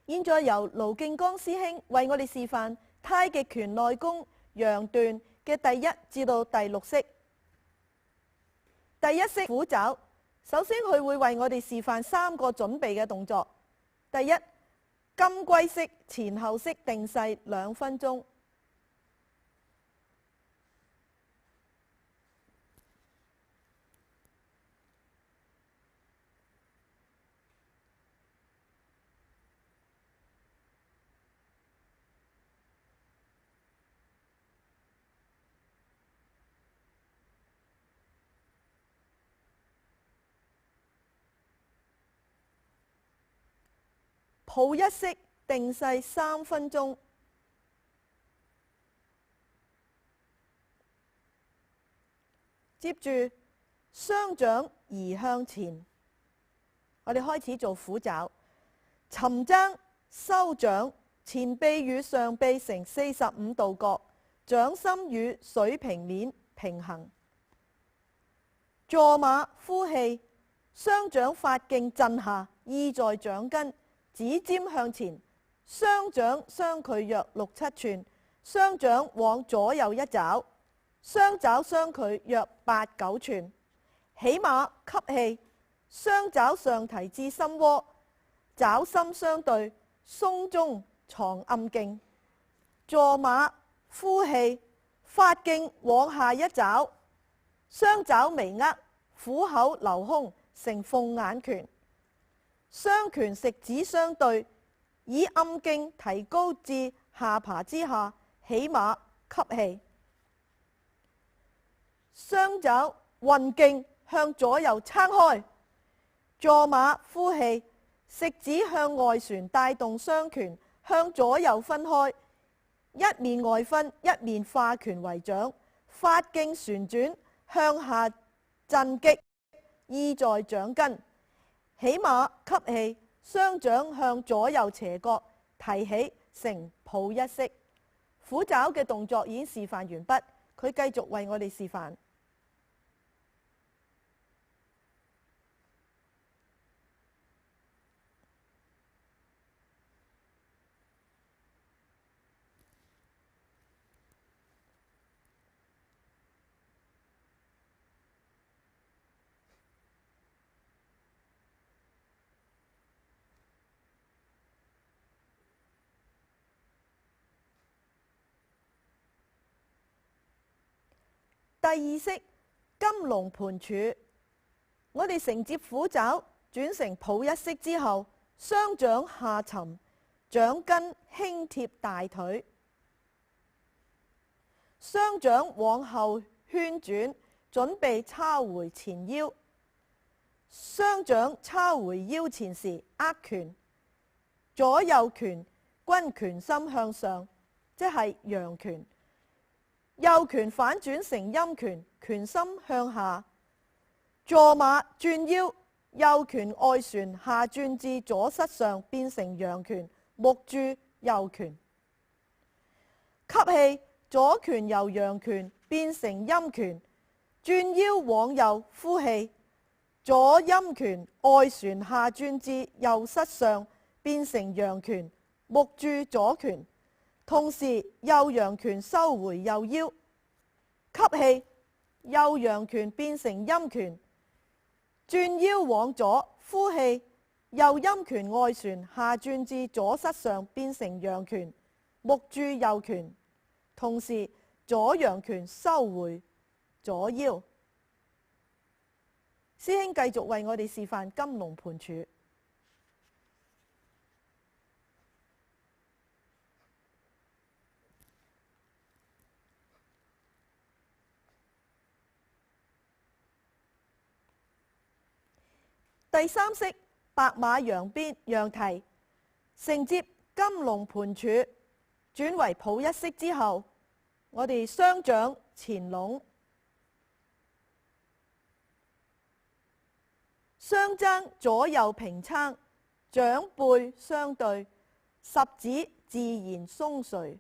現在由盧敬剛師兄為我哋示範太極拳內功楊段嘅第一至到第六式。第一式虎爪，首先佢會為我哋示範3個準備嘅動作。第一，金龜式前後式定勢2分鐘。抱一式定勢3分鐘。接住雙掌移向前，我哋開始做虎爪，沉踭收掌，前臂與上臂成45度角，掌心與水平面平衡。坐馬呼氣，雙掌發勁震下，意在掌根，指尖向前，雙掌相距約6、7寸，雙掌往左右一爪，雙爪相距約8、9寸。起馬吸氣，雙爪上提至心窩，爪心相對，鬆中藏暗勁。坐馬呼氣，發勁往下一爪，雙爪微握，虎口留空，成鳳眼拳。雙拳食指相對，以暗勁提高至下巴之下，起馬吸氣，雙爪運勁向左右撐開，坐馬呼氣，食指向外旋帶動雙拳向左右分開，一面外分，一面化拳為掌，發勁旋轉向下震擊，意在掌根。起馬吸氣，雙掌向左右斜角提起，成抱一式。虎爪嘅動作已經示範完畢，佢繼續為我哋示範。第二式金龍盤柱，我哋承接虎爪轉成抱一式之後，雙掌下沉，掌根輕貼大腿，雙掌往後圈轉，準備抄回前腰。雙掌抄回腰前時握拳，左右拳均拳心向上，即係陽拳。右拳反轉成陰拳，拳心向下。坐馬轉腰，右拳外旋下轉至左膝上，變成陽拳，木住右拳。吸氣，左拳由陽拳變成陰拳，轉腰往右呼氣，左陰拳外旋下轉至右膝上，變成陽拳，木住左拳。同時右陽拳收回右腰，吸氣，右陽拳變成陰拳，轉腰往左，呼氣，右陰拳外旋下轉至左膝上，變成陽拳，木住右拳。同時左陽拳收回左腰。師兄繼續為我哋示範金龍盤柱。第三式白馬揚鞭揚蹄，承接金龍盤柱轉為抱一式之後，我哋雙掌前攏，雙踭左右平撐，掌背相對，十指自然鬆垂。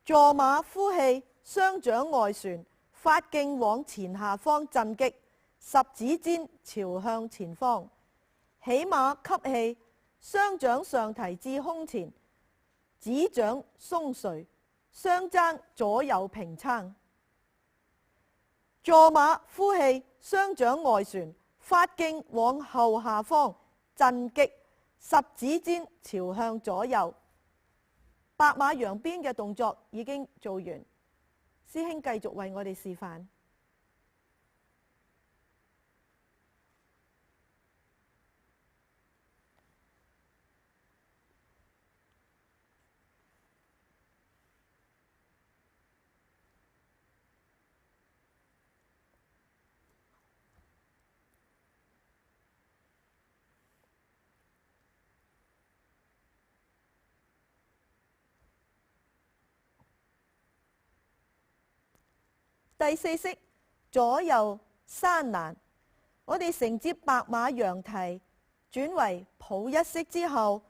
坐馬呼氣，雙掌外旋，發勁往前下方震擊，十指尖朝向前方。起馬吸氣，雙掌上提至胸前，指掌鬆垂，相爭左右平撐。坐馬呼氣，雙掌外旋，發勁往後下方震擊，十指尖朝向左右。白馬揚鞭嘅動作已經做完，師兄繼續為我哋示範。第四式左右山難，我哋承接白馬揚蹄，轉為抱一式之後，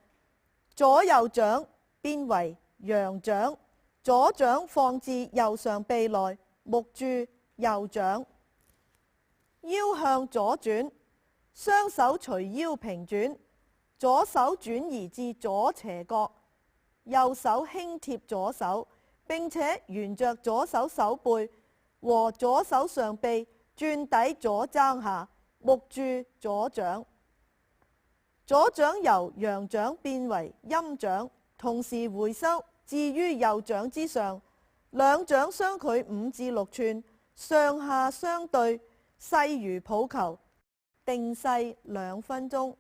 左右掌變為揚掌，左掌放至右上臂內，木住右掌，腰向左轉，雙手隨腰平轉，左手轉移至左斜角，右手輕貼左手，並且沿着左手手背和左手上臂轉抵左踭下，木住左掌。左掌由陽掌變為陰掌，同時回收置於右掌之上，兩掌相距5至6寸，上下相對，勢如抱球，定勢2分鐘。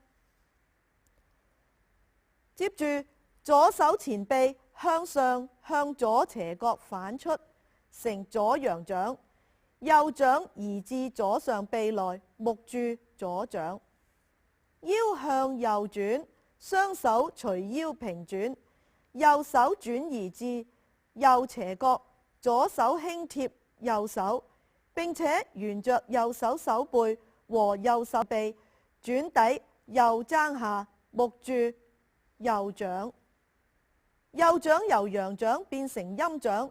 接住左手前臂向上向左斜角反出，成左陽掌，右掌移至左上臂內，木住左掌，腰向右轉，雙手隨腰平轉，右手轉移至右斜角，左手輕貼右手，並且沿着右手手背和右手臂轉抵右踭下，木住右掌。右掌由陽掌變成陰掌，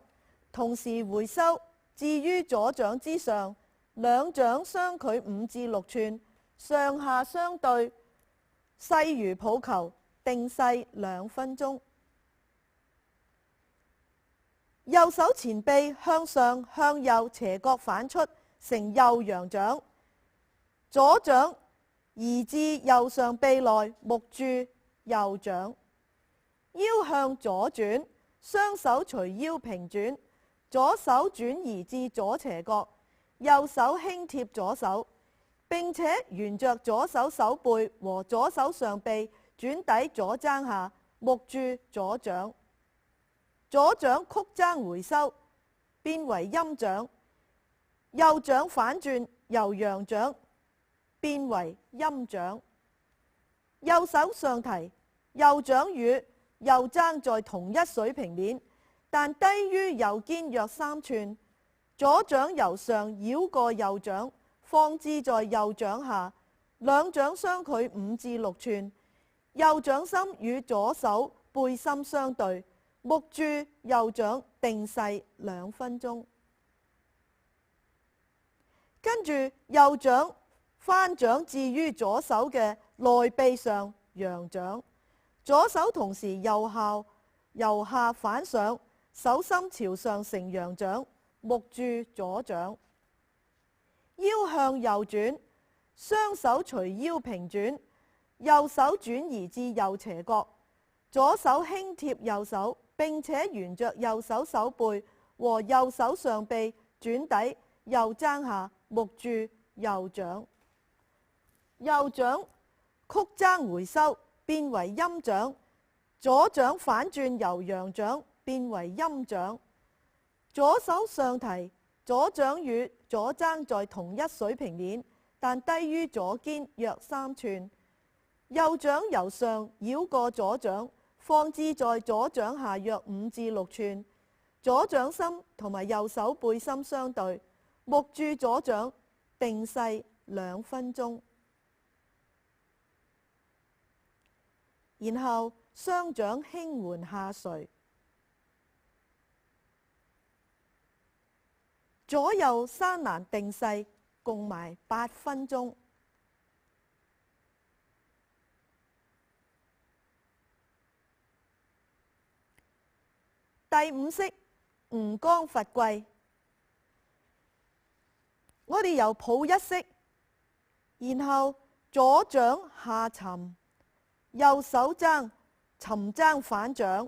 同時回收置於左掌之上，兩掌相距5至6寸，上下相對，勢如抱球，定勢2分鐘。右手前臂向上向右斜角反出，成右陽掌，左掌移至右上臂內，木住右掌，腰向左轉，雙手隨腰平轉，左手轉移至左斜角，右手輕貼左手，並且沿着左手手背和左手上臂轉抵左踭下，木住左掌。左掌曲踭回收，變為陰掌，右掌反轉由陽掌變為陰掌。右手上提，右掌與右踭在同一水平面，但低於右肩約3寸。左掌由上繞過右掌，放置在右掌下，兩掌相距5至6寸。右掌心與左手背心相對，木住右掌，定勢2分鐘。跟住右掌翻掌置於左手嘅內臂上，陽掌。左手同時由下反上，手心朝上成陽掌，木住左掌。腰向右轉，雙手隨腰平轉，右手轉移至右斜角，左手輕貼右手，並且沿着右手手背和右手上臂轉抵右踭下，木住右掌。右掌曲踭回收，變為陰掌，左掌反轉由陽掌變為陰掌。左手上提，左掌與左踭在同一水平面，但低於左肩約3寸。右掌由上繞過左掌，放置在左掌下約5至6寸。左掌心同埋右手背心相對，木住左掌，定勢2分鐘。然後雙掌輕緩下垂，左右山難定勢，共埋8分鐘。第五式吳剛伐桂。我哋由抱一式，然後左掌下沉，右手踭，沉踭反掌，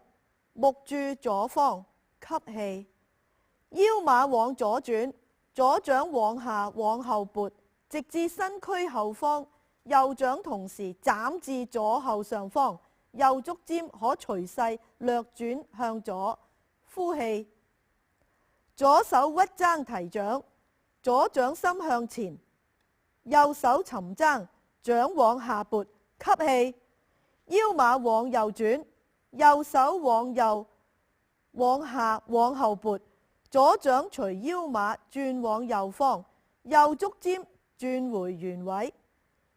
目注左方，吸氣，腰馬往左轉，左掌往下往後撥，直至身軀後方，右掌同時斬至左後上方，右足尖可隨勢略轉向左，呼氣，左手屈踭提掌，左掌心向前，右手沉踭，掌往下撥，吸氣，腰馬往右轉，右手往右往下往後撥，左掌隨腰馬轉往右方，右足尖轉回原位，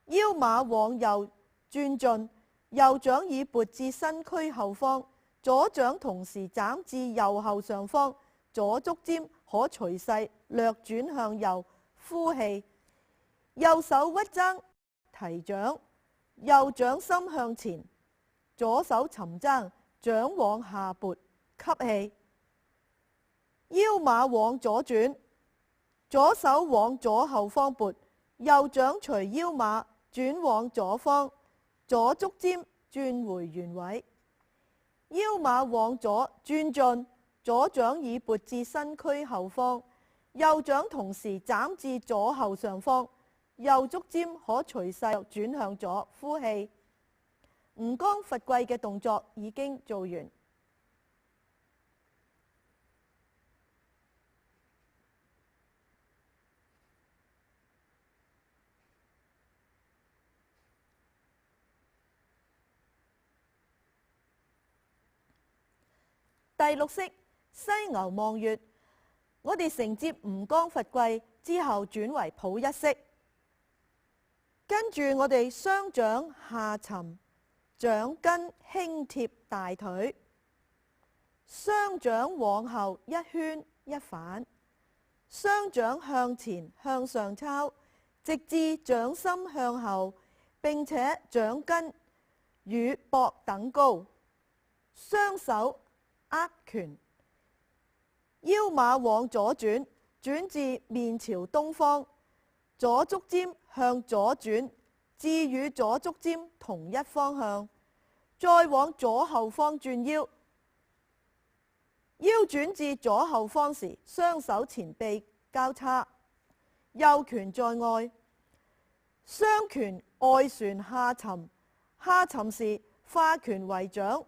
腰馬往右轉進，右掌已撥至身軀後方，左掌同時斬至右後上方，左足尖可隨勢略轉向右，呼氣，右手屈踭提掌，右掌心向前，左手沉踭，掌往下撥，吸氣，腰馬往左轉，左手往左後方撥，右掌隨腰馬轉往左方，左足尖轉回原位，腰馬往左轉進，左掌已撥至身軀後方，右掌同時斬至左後上方，右足尖可隨勢轉向左，呼氣。吳剛伐桂嘅動作已經做完。第六式犀牛望月，我哋承接吳剛伐桂之後轉為抱一式，跟住我哋雙掌下沉，掌根輕貼大腿，雙掌往後一圈一反，雙掌向前向上抄，直至掌心向後，並且掌根與膊等高，雙手握拳，腰馬往左轉，轉至面朝東方，左足尖向左轉，至與左足尖同一方向，再往左後方轉腰，腰轉至左後方時，雙手前臂交叉，右拳在外，雙拳外旋下沉，下沉時化拳為掌，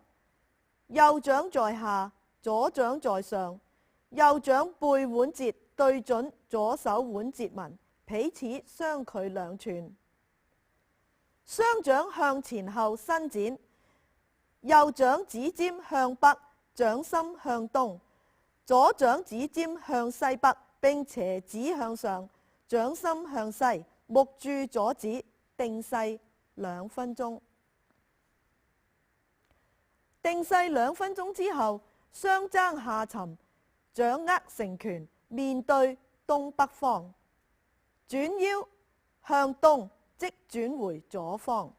右掌在下，左掌在上，右掌背腕節對準左手腕節紋，彼此相距2寸。雙掌向前後伸展，右掌指尖向北，掌心向東，左掌指尖向西北，並斜指向上，掌心向西，目注左指，定勢2分鐘。定勢2分鐘之後，雙踭下沉，掌握成拳，面對東北方，轉腰向東，即轉回左方；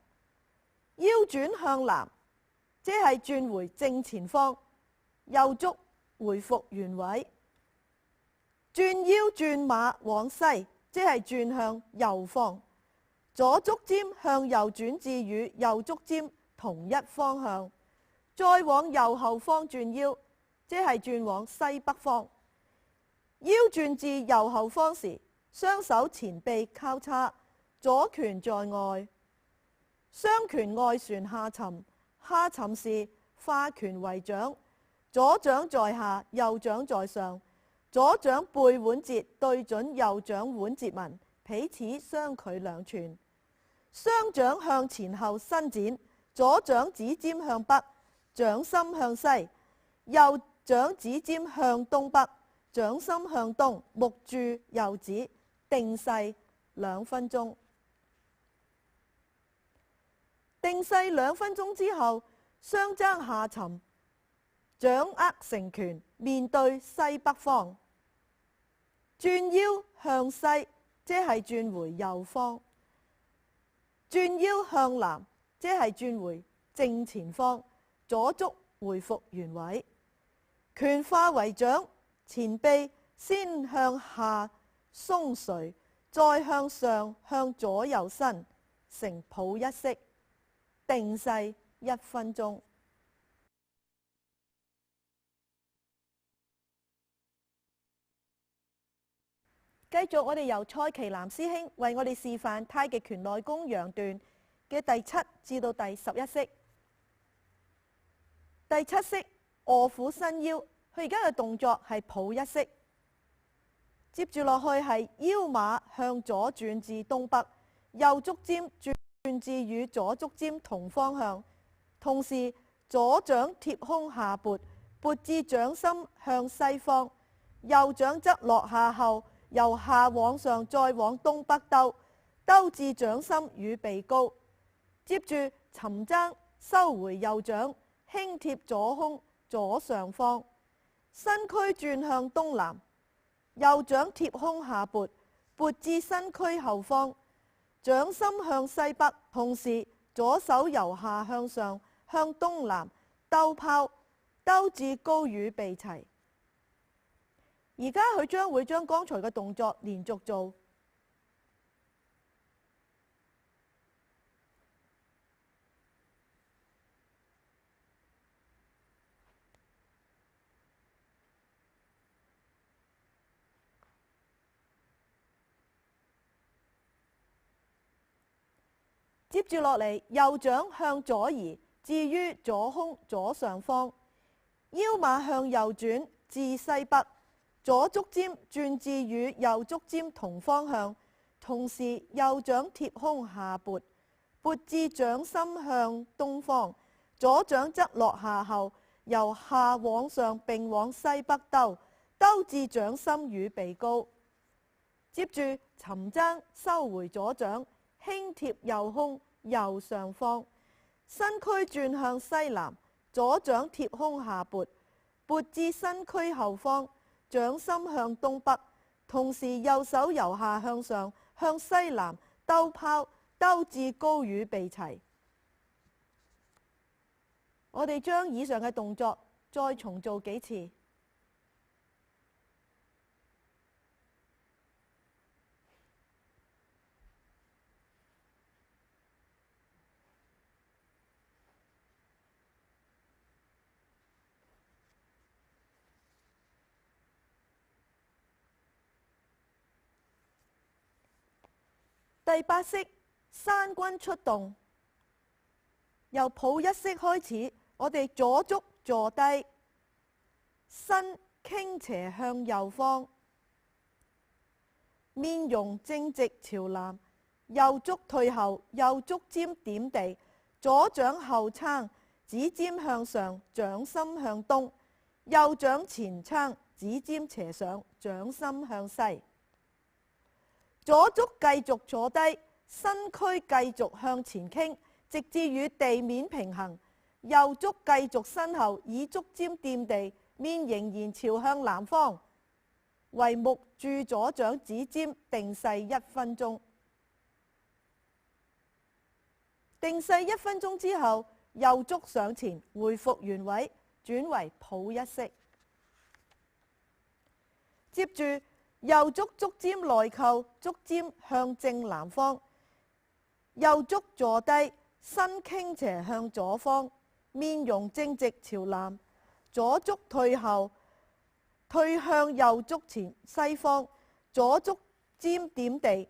腰轉向南，即係轉回正前方，右足回復原位；轉腰轉馬往西，即係轉向右方，左足尖向右轉至與右足尖同一方向。再往右後方轉腰，即係轉往西北方。腰轉至右後方時，雙手前臂交叉，左拳在外，雙拳外旋下沉，下沉時化拳為掌，左掌在下，右掌在上，左掌背腕節對準右掌腕節紋，彼此相距2寸。雙掌向前後伸展，左掌指尖向北，掌心向西，右掌指尖向東北，掌心向東，目注右指，定勢2分鐘。定勢2分鐘之後，雙踭下沉，掌握成拳，面對西北方，轉腰向西，即係轉回右方；轉腰向南，即係轉回正前方。左足回復原位，拳化為掌，前臂先向下鬆垂，再向上向左右伸，成抱一式。定勢1分鐘。繼續，我哋由蔡奇南師兄為我哋示範太極拳內功楊段嘅第7至到第11式。第7式臥虎伸腰，佢而家嘅動作係抱一式。接住落去係腰馬向左轉至東北，右足尖轉至與左足尖同方向，同時左掌貼胸下撥，撥至掌心向西方，右掌則落下後，由下往上再往東北兜，兜至掌心與鼻高。接住沉踭收回右掌，輕貼左胸左上方，身軀轉向東南，右掌貼胸下撥，撥至身軀後方，掌心向西北，同時左手由下向上向東南兜拋，兜至高與鼻齊。而家佢將會將剛才嘅動作連續做。接住落嚟，右掌向左移，至於左胸左上方，腰馬向右轉至西北，左足尖轉至與右足尖同方向，同時右掌貼胸下撥，撥至掌心向東方，左掌則落下後，由下往上並往西北兜，兜至掌心與鼻高。接住沉踭收回左掌，輕貼右胸右上方，身軀轉向西南，左掌貼胸下撥，撥至身軀後方，掌心向東北，同時右手由下向上向西南兜拋，兜至高與鼻齊。我哋將以上嘅動作再重做幾次。第8式山軍出動，由抱一式開始，我哋左足坐低，身傾斜向右方，面容正直朝南，右足退後，右足尖點地，左掌後撐，指尖向上，掌心向東，右掌前撐，指尖斜上，掌心向西。左足繼續坐低，身軀繼續向前傾，直至與地面平衡。右足繼續身後，以足尖掂地，面仍然朝向南方。為目注左掌指尖，定勢1分鐘。定勢1分鐘之後，右足上前，回復原位，轉為抱一式。接住右足足尖內扣，足尖向正南方，右足坐低，身傾斜向左方，面容正直朝南，左足退後，退向右足前西方，左足尖點地，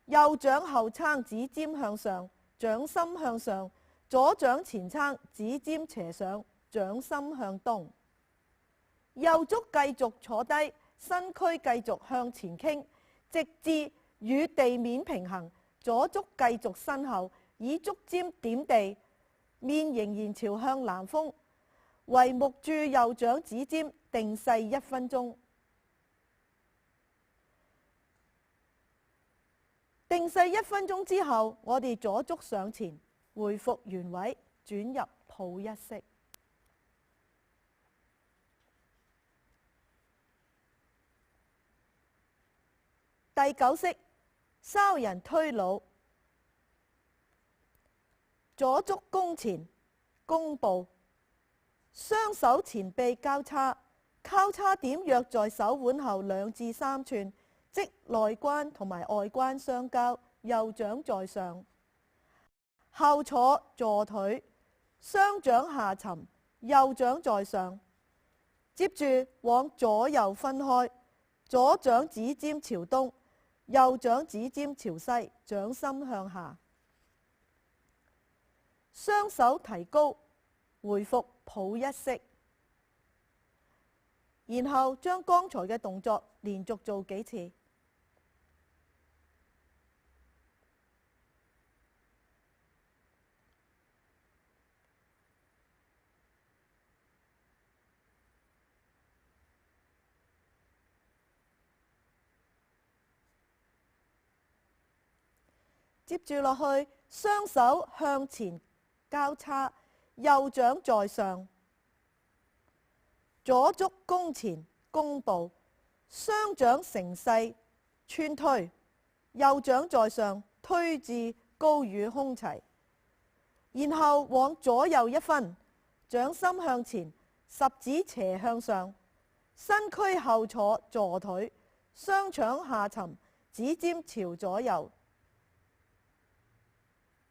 右掌後撐，指尖向上，掌心向上，左掌前撐，指尖斜上，掌心向東。右足繼續坐低，身軀繼續向前傾，直至與地面平衡。左足繼續身後，以足尖點地，面仍然朝向南風。為目注右掌指尖，定勢1分鐘。定勢1分鐘之後，我哋左足上前，回復原位，轉入抱一式。第9式筲人推櫓，左足弓前弓步，雙手前臂交叉，交叉點約在手腕後2至3寸，即內關同埋外關相交，右掌在上。後坐坐腿，雙掌下沉，右掌在上。接住往左右分開，左掌指尖朝東，右掌指尖朝西，掌心向下。雙手提高，回復抱一式。然後將剛才嘅動作連續做幾次。接住落去，雙手向前交叉，右掌在上，左足弓前弓步，雙掌成勢穿推，右掌在上，推至高與胸齊。然後往左右一分，掌心向前，十指斜向上，身軀後坐坐腿，雙掌下沉，指尖朝左右。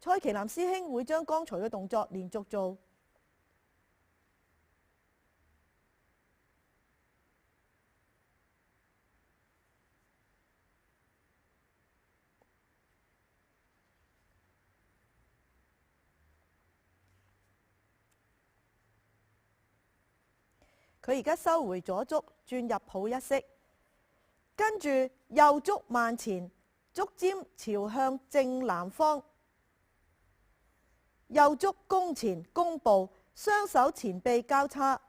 蔡奇南師兄會將剛才嘅動作連續做。佢而家收回左足，轉入抱一式，跟住右足慢前，足尖朝向正南方。右足弓前弓步，雙手前臂交叉，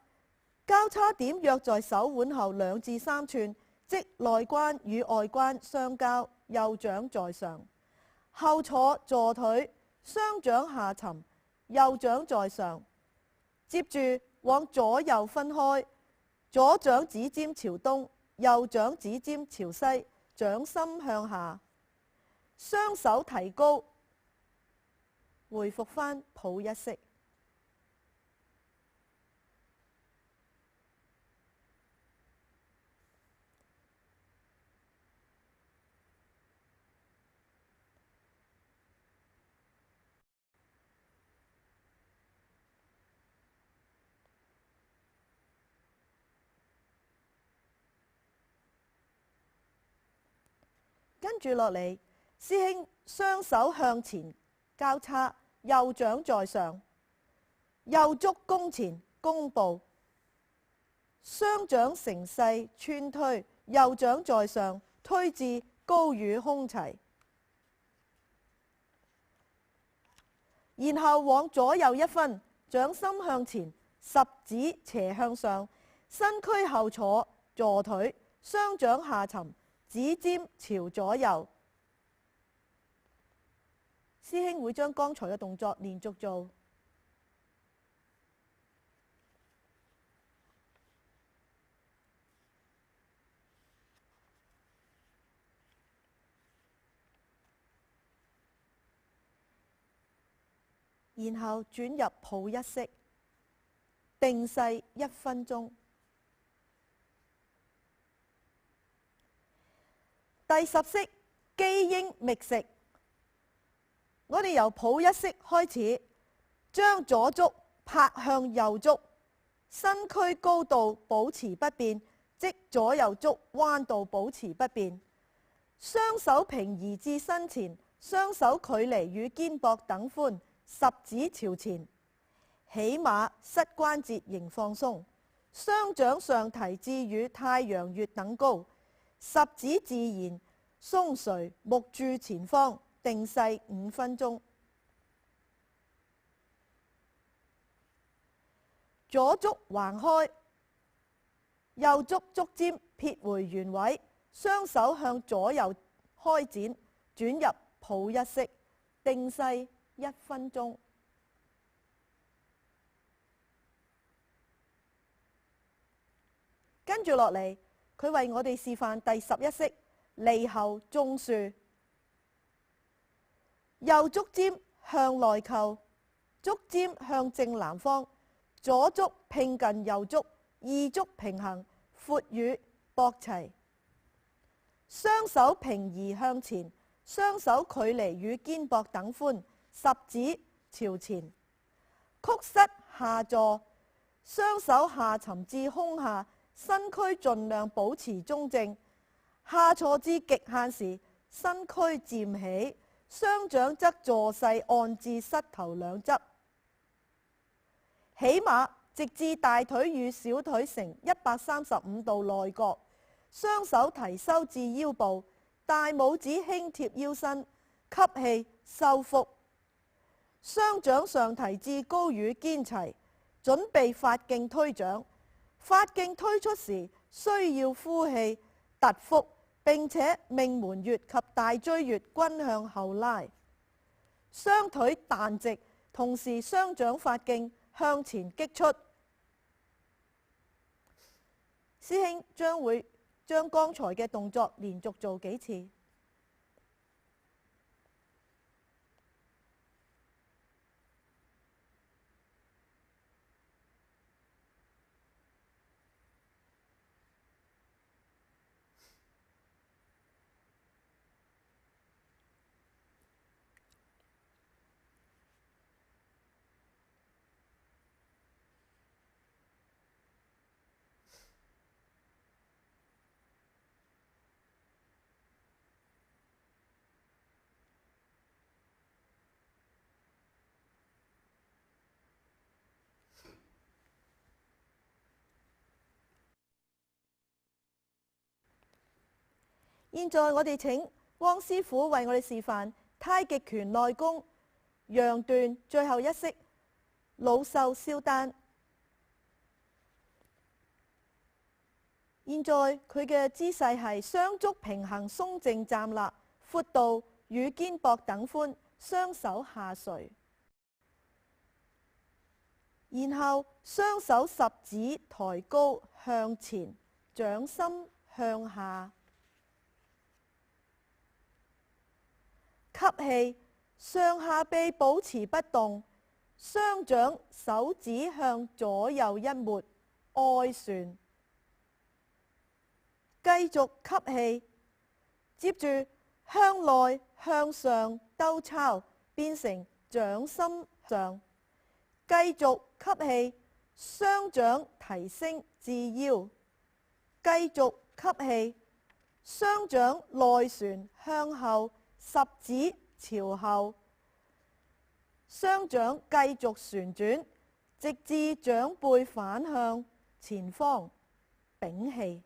交叉點約在手腕後2至3寸，即內關與外關相交，右掌在上。後坐坐腿，雙掌下沉，右掌在上。接住往左右分開，左掌指尖朝東，右掌指尖朝西，掌心向下。雙手提高，回復返抱一式。跟住落嚟，師兄雙手向前交叉，右掌在上，右足弓前弓步，雙掌成勢穿推，右掌在上，推至高與胸齊。然後往左右一分，掌心向前，十指斜向上，身軀後坐坐腿，雙掌下沉，指尖朝左右。師兄會將剛才嘅動作連續做。然後轉入抱一式，定勢1分鐘。第10式機應覓食。我哋由抱一式開始，將左足拍向右足，身軀高度保持不變，即左右足彎度保持不變。雙手平移至身前，雙手距離與肩膊等寬，十指朝前，起碼膝關節仍放鬆，雙掌上提至與太陽穴等高，十指自然鬆垂，目注前方。定勢5分鐘。左足橫開，右足足尖撇回原位，雙手向左右開展，轉入抱一式，定勢1分鐘。跟住落嚟，佢為我哋示範第11式利後中樹。右足尖向內扣，足尖向正南方，左足拼近右足，二足平衡，闊與膊齊。雙手平移向前，雙手距離與肩膊等寬，十指朝前。曲膝下坐，雙手下沉至胸下，身軀盡量保持中正。下挫至極限時，身軀漸起，雙掌則坐勢按至膝頭兩側。起馬直至大腿與小腿成135度內角，雙手提收至腰部，大拇指輕貼腰身，吸氣收腹。雙掌上提至高與肩齊，準備發勁推掌。發勁推出時，需要呼氣突腹，並且命門穴及大椎穴均向後拉。雙腿彈直，同時雙掌發勁向前擊出。師兄將會將剛才嘅動作連續做幾次。現在我哋請汪師傅為我哋示範太極拳內功楊段最後一式老瘦燒丹。現在佢嘅姿勢係雙足平衡鬆正站立，闊度與肩膊等寬，雙手下垂，然後雙手十指抬高向前，掌心向下。吸氣，上下臂保持不動，雙掌手指向左右一抹，外旋。繼續吸氣，接住向內向上兜抄，變成掌心上。繼續吸氣，雙掌提升至腰。繼續吸氣，雙掌內旋向後。十指朝後，雙掌繼續旋轉，直至掌背反向前方，屏氣。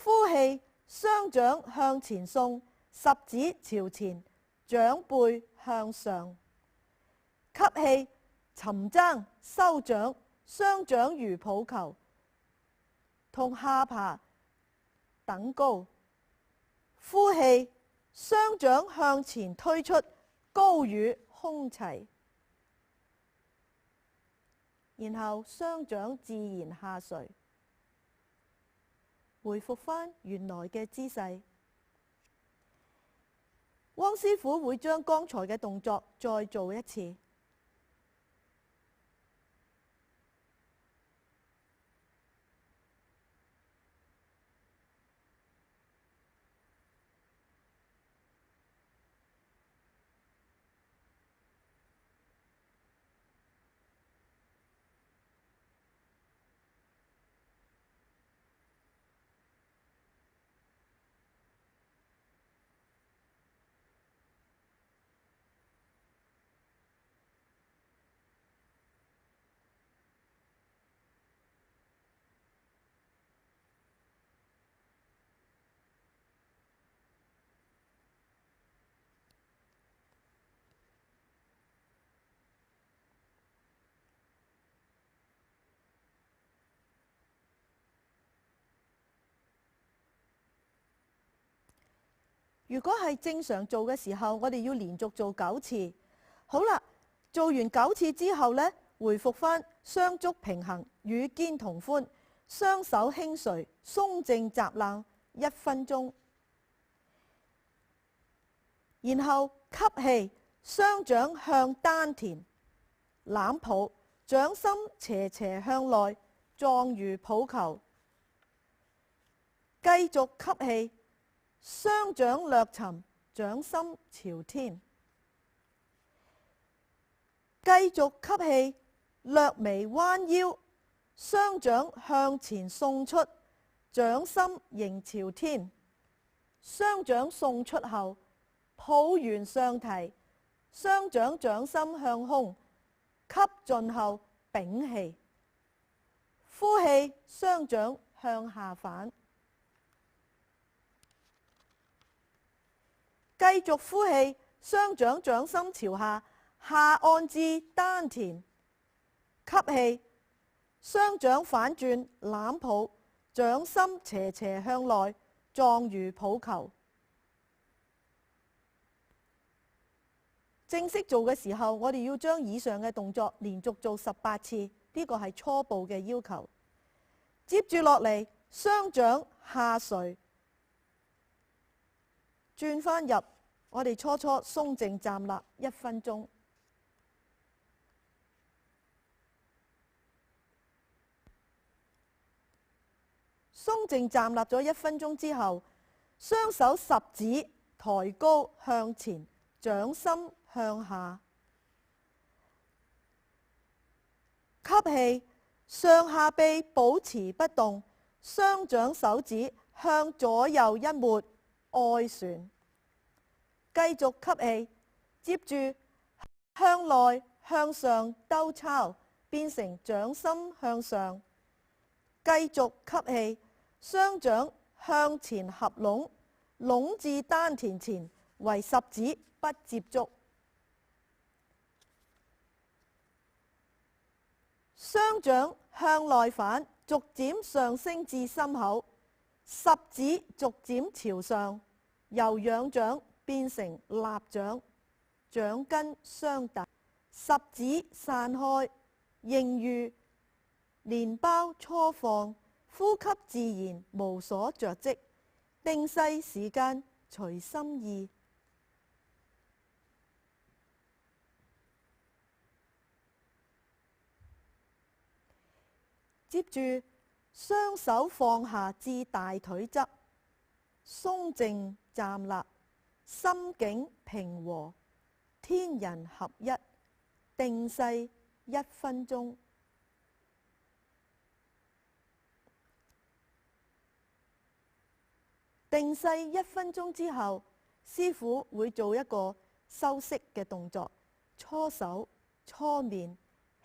呼氣，雙掌向前送，十指朝前，掌背向上。吸氣，沉踭收掌，雙掌如抱球，同下巴等高。呼氣，雙掌向前推出，高與胸齊，然後雙掌自然下垂，回復返原來嘅姿勢。汪師傅會將剛才嘅動作再做一次。如果係正常做嘅時候，我哋要連續做9次。好啦，做完9次之後呢，回復返雙足平衡，與肩同寬，雙手輕垂，鬆正扎冷1分鐘。然後吸氣，雙掌向丹田攬抱，掌心斜斜向內，狀如抱球。繼續吸氣，雙掌略沉，掌心朝天。繼續吸氣，略微彎腰，雙掌向前送出，掌心仍朝天。雙掌送出後，抱完上提，雙掌掌心向空，吸盡後屏氣。呼氣，雙掌向下反。繼續呼氣，雙掌掌心朝下，下按至丹田。吸氣，雙掌反轉攬抱，掌心斜斜向內，狀如抱球。正式做嘅時候，我哋要將以上嘅動作連續做18次，呢個係初步嘅要求。接住落嚟，雙掌下垂，轉返入我哋初鬆靜站立1分鐘。鬆靜站立咗1分鐘之後，雙手十指抬高向前，掌心向下。吸氣，上下臂保持不動，雙掌手指向左右一抹，外旋。繼續吸氣，接住向內向上兜抄，變成掌心向上。繼續吸氣，雙掌向前合攏，攏至丹田前，為十指不接觸。雙掌向內反，逐漸上升至心口，十指逐漸朝上，由仰掌變成立掌，掌根相搭，十指散開，形如蓮苞初放，呼吸自然，無所着跡，定勢時間隨心意。接住雙手放下至大腿側，鬆靜站立，心境平和，天人合一，定勢1分鐘。定勢1分鐘之後，師傅會做一個收息嘅動作，搓手、搓面，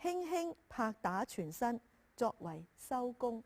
輕輕拍打全身，作為收工。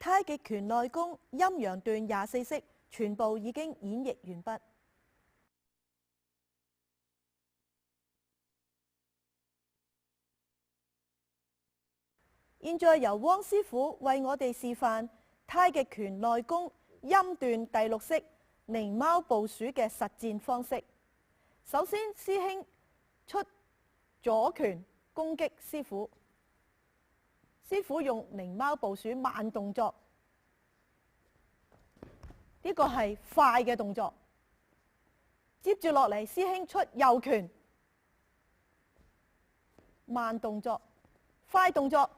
太極拳內功陰陽段24式全部已經演繹完畢。現在由汪師傅為我哋示範太極拳內功陰段第6式獰貓步鼠嘅實戰方式。首先，師兄出左拳攻擊師傅。師傅用獰貓步鼠慢動作，呢個係快嘅動作。接住落嚟，師兄出右拳，慢動作，快動作。